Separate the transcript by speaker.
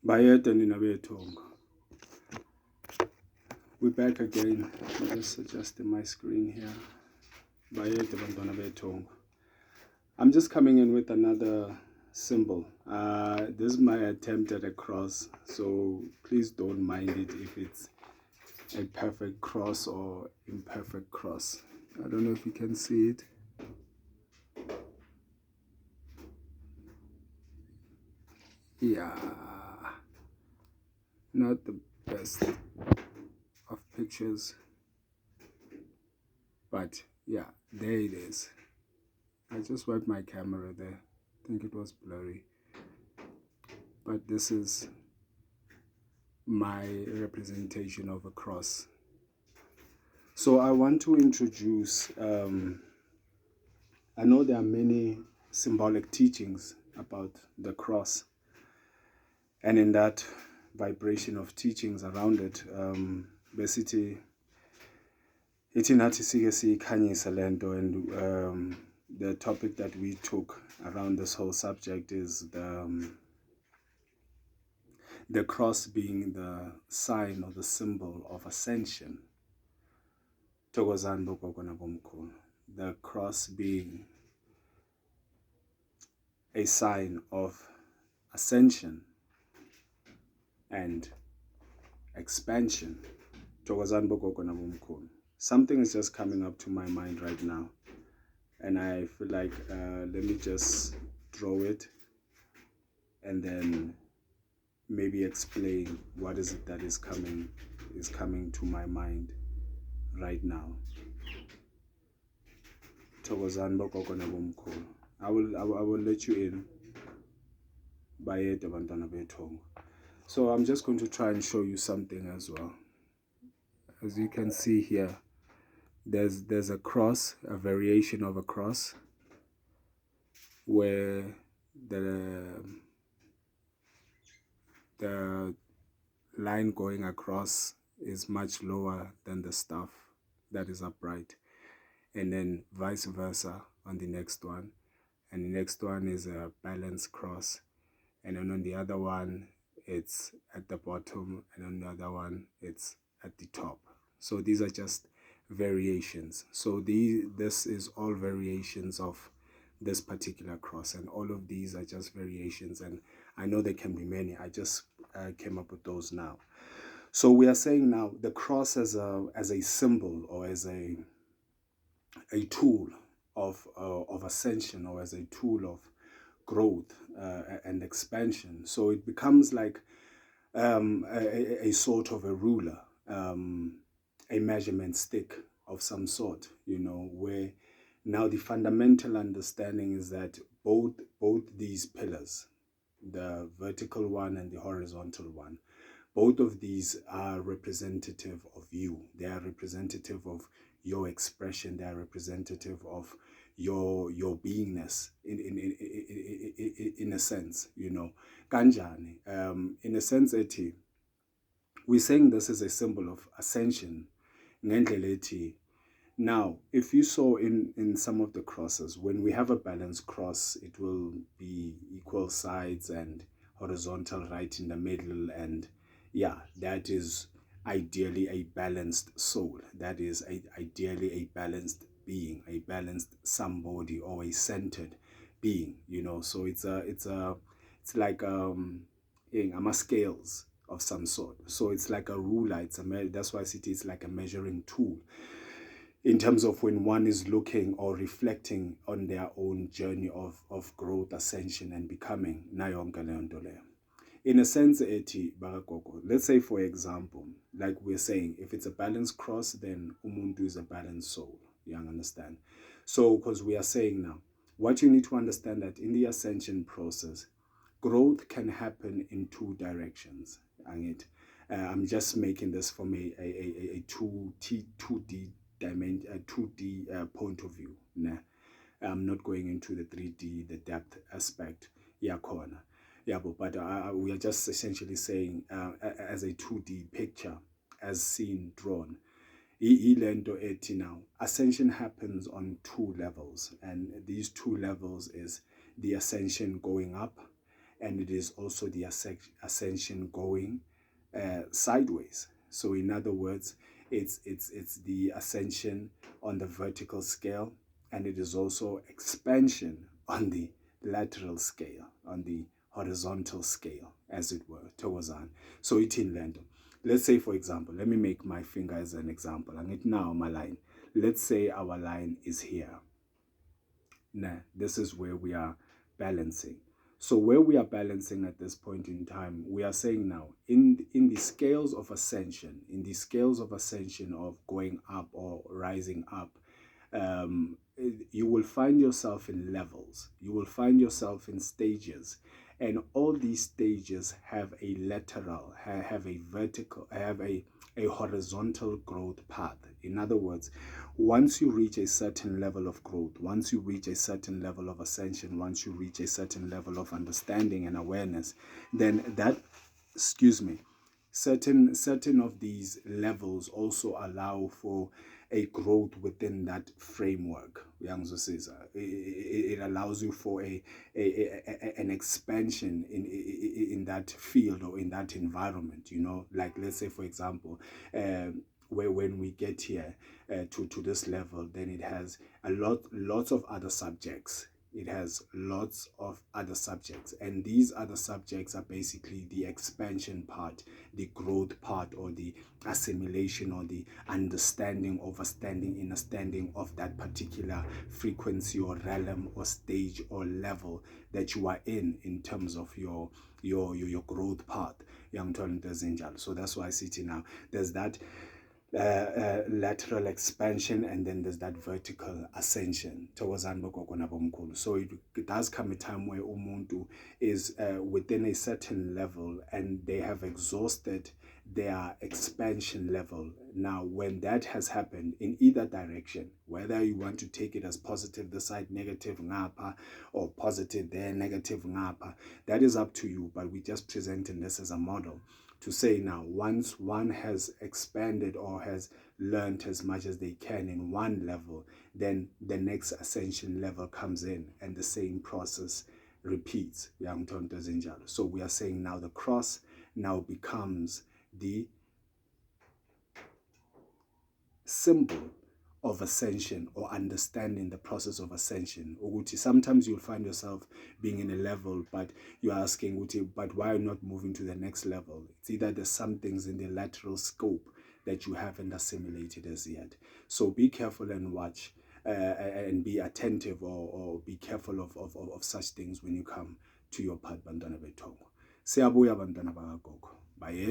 Speaker 1: Bayede nina bethongo. We're back again. I'm just adjusting my screen here. Bayede bantwana bethongo. I'm just coming in with another symbol. This is my attempt at a cross, so please don't mind it if it's a perfect cross or imperfect cross. I don't know if you can see it. Yeah, not the best of pictures, but yeah, there it is. I just wiped my camera there. I think it was blurry, but this is my representation of a cross. So I want to introduce, I know there are many symbolic teachings about the cross, and in that vibration of teachings around it, besithi ithi nathi sike siyikhanyisa lento, and the topic that we took around this whole subject is the cross being the sign or the symbol of ascension. Thokozani bogogo nabomkhulu. The cross being a sign of ascension and expansion. Thokozani bogogo nabomkhulu. Something is just coming up to my mind right now, and I feel like let me just draw it and then maybe explain what is it that is coming to my mind right now. Thokozani bogogo nabomkhulu. I will let you in. Bayede bantwana bethongo. So I'm just going to try and show you something as well. As you can see here, there's a cross, a variation of a cross, where the line going across is much lower than the staff that is upright, and then vice versa on the next one, and the next one is a balanced cross, and then on the other one it's at the bottom, and on the other one it's at the top. So these are just variations. So this is all variations of this particular cross, and all of these are just variations, and I know there can be many. I just came up with those now. So we are saying now the cross as a symbol, or as a tool of ascension, or as a tool of growth and expansion. So it becomes like a sort of a ruler, a measurement stick of some sort, where now the fundamental understanding is that both these pillars, the vertical one and the horizontal one, both of these are representative of you. They are representative of your expression. They are representative of your beingness in a sense, Kanjani. In a sense, we're saying this is a symbol of ascension. Now, if you saw in some of the crosses, when we have a balanced cross, it will be equal sides and horizontal right in the middle, and yeah, that is ideally a balanced soul. That is ideally a balanced being, a balanced somebody, or a centered being. So it's like scales of some sort. So it's like a ruler. That's why it is like a measuring tool, in terms of when one is looking or reflecting on their own journey of growth, ascension, and becoming. In a sense, let's say, for example, like we're saying, if it's a balanced cross, then umuntu is a balanced soul. You understand? So, because we are saying now, what you need to understand that in the ascension process, growth can happen in two directions. I'm just making this from a 2D dimension, a 2D point of view. I'm not going into the 3D, the depth aspect. Corner. Yeah, but we are just essentially saying as a 2D picture, as seen, drawn. Ilento ethi now, ascension happens on two levels, and these two levels is the ascension going up and it is also the ascension going sideways. So in other words, it's the ascension on the vertical scale, and it is also expansion on the lateral scale, on the horizontal scale, as it were, towards on. So it in land. Let's say, for example, let me make my finger as an example. And it now my line. Let's say our line is here. Now, this is where we are balancing. So where we are balancing at this point in time, we are saying now, in the scales of ascension, of going up or rising up, you will find yourself in levels. You will find yourself in stages. And all these stages have a lateral, have a vertical, have a horizontal growth path. In other words, once you reach a certain level of growth, once you reach a certain level of ascension, once you reach a certain level of understanding and awareness, then that, excuse me, certain of these levels also allow for a growth within that framework. It allows you for an expansion in that field or in that environment. Like, let's say, for example, where when we get here to this level, then it has lots of other subjects. It has lots of other subjects, and these other subjects are basically the expansion part, the growth part, or the assimilation, or the understanding, overstanding, understanding of that particular frequency or realm or stage or level that you are in terms of your growth path. So that's why I see now there's that lateral expansion, and then there's that vertical ascension towards. So it does come a time where umuntu is within a certain level and they have exhausted their expansion level. Now, when that has happened in either direction, whether you want to take it as positive this side, negative ngapa, or positive there, negative ngapa, that is up to you, but we just presenting this as a model to say now, once one has expanded or has learned as much as they can in one level, then the next ascension level comes in and the same process repeats. So we are saying now the cross now becomes the symbol of ascension, or understanding the process of ascension. Sometimes you'll find yourself being in a level, but you're asking, but why not moving to the next level? It's either there's some things in the lateral scope that you haven't assimilated as yet. So be careful and watch and be attentive, or be careful of such things when you come to your path, bantwana betongo. Siyabuya bantwana bakagogo. Bye.